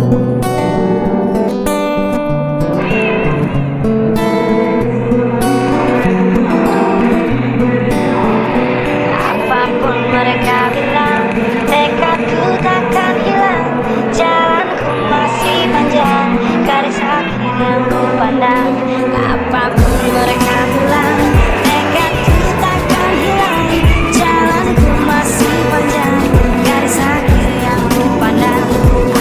Apapun mereka bilang, tekadku takkan hilang. Jalanku masih panjang, garis akhir yang ku pandang. Apapun mereka bilang, tekadku takkan hilang. Jalanku masih panjang, garis akhir yang ku pandang.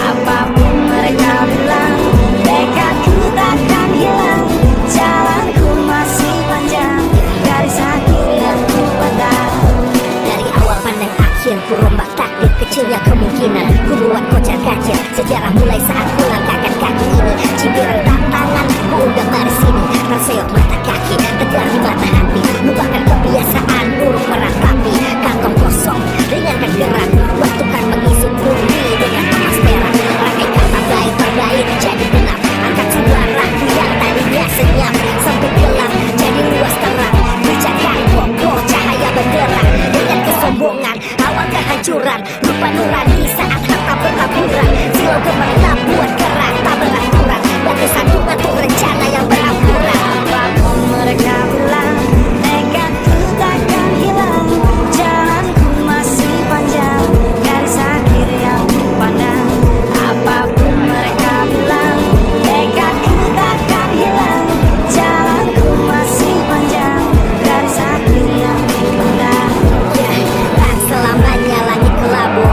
Apapun mereka bilang, tekadku takkan hilang. Jalanku masih panjang, garis akhir yang ku pandang. Dari awal pandang akhir, ku rombak takdir kecilnya kemungkinan. Ku buat kocar kacir sejarah mulai saat ku langkahkan kaki ini. Cibiran tantangan, ku undang mari sini. Terseok mata kaki, tegar di mata hati. Lupakan kebiasaan buruk meratapi. Kantong kosong, ringankan gerak. Waktukan mengisi bumi dengan emas perak. Rangkai kata baik terbaik jadi genap. Angkat suara yang tadinya senyap sempit gelap jadi luas terang. Bijakan kokoh cahaya benderang. Dengan kesombongan awal kehancuran. Lupa nurani saat harta bertaburan. Silau gemerlap buat gerak tak beraturan. Batu sandungan tuh rencana yang berampuran. Apapun mereka bilang, tekadku takkan hilang. Jalanku masih panjang, garis akhir yang ku pandang. Apapun mereka bilang, tekadku takkan hilang. Jalanku masih panjang, garis akhir yang ku pandang. Ya, tak selamanya langit kelabu,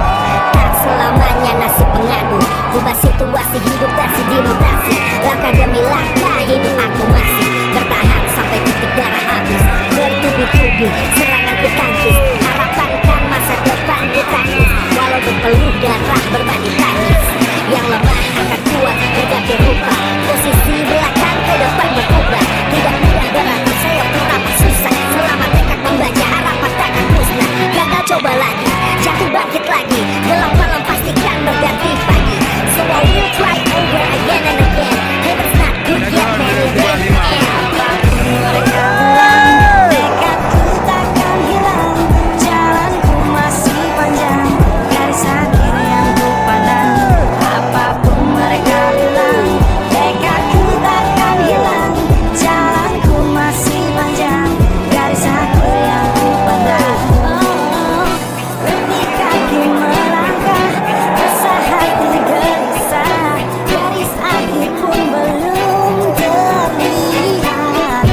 tak selamanya nasib pengadu. Ubah situasi hidup versi dimutasi. Langkah demi langkah hidup aku masih bertahan sampai titik darah habis. Bertubi-tubi serangan ku tangkis. Harapan kan masa depan ku tangkis. Walau berpeluh darah berbanding tangis. Yang lemah akan kuat berganti rupa. Posisi belakang ke depan berubah. Tidak mudah berarti sayap tetap susah. Selama tekad membaca harapan takkan musnah. Gagal coba lagi, jatuh bangkit lagi. Gelap malam pastikan berganti pagi. So I will try over again and again. Heaven's not good yet, man, it will end. Apapun mereka bilang, tekadku takkan hilang. Jalanku masih panjang, garis akhir yang ku pandang. Apapun mereka bilang, tekadku takkan hilang. Jalanku masih panjang, garis akhir yang ku pandang. Oh, berhenti kaki melangkah, resah hati gelisah. Garis akhir pun belum terlihat.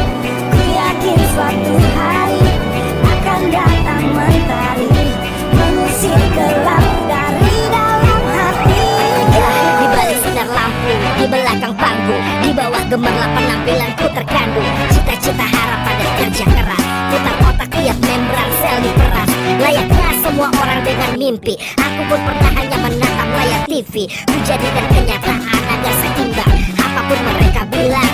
Ku yakin suatu hari akan datang mentari, mengusir gelap dari dalam hati. Di balik sinar lampu, di belakang panggung, di bawah gemerlap penampilanku terkandung. Cita-cita harapan dan kerja keras. Putar otak tiap membran sel diperas. Layaknya semua orang dengan mimpi, aku pun pernah hanya menatap layar TV. Ku jadikan kenyataan agar seimbang. Apapun mereka bilang,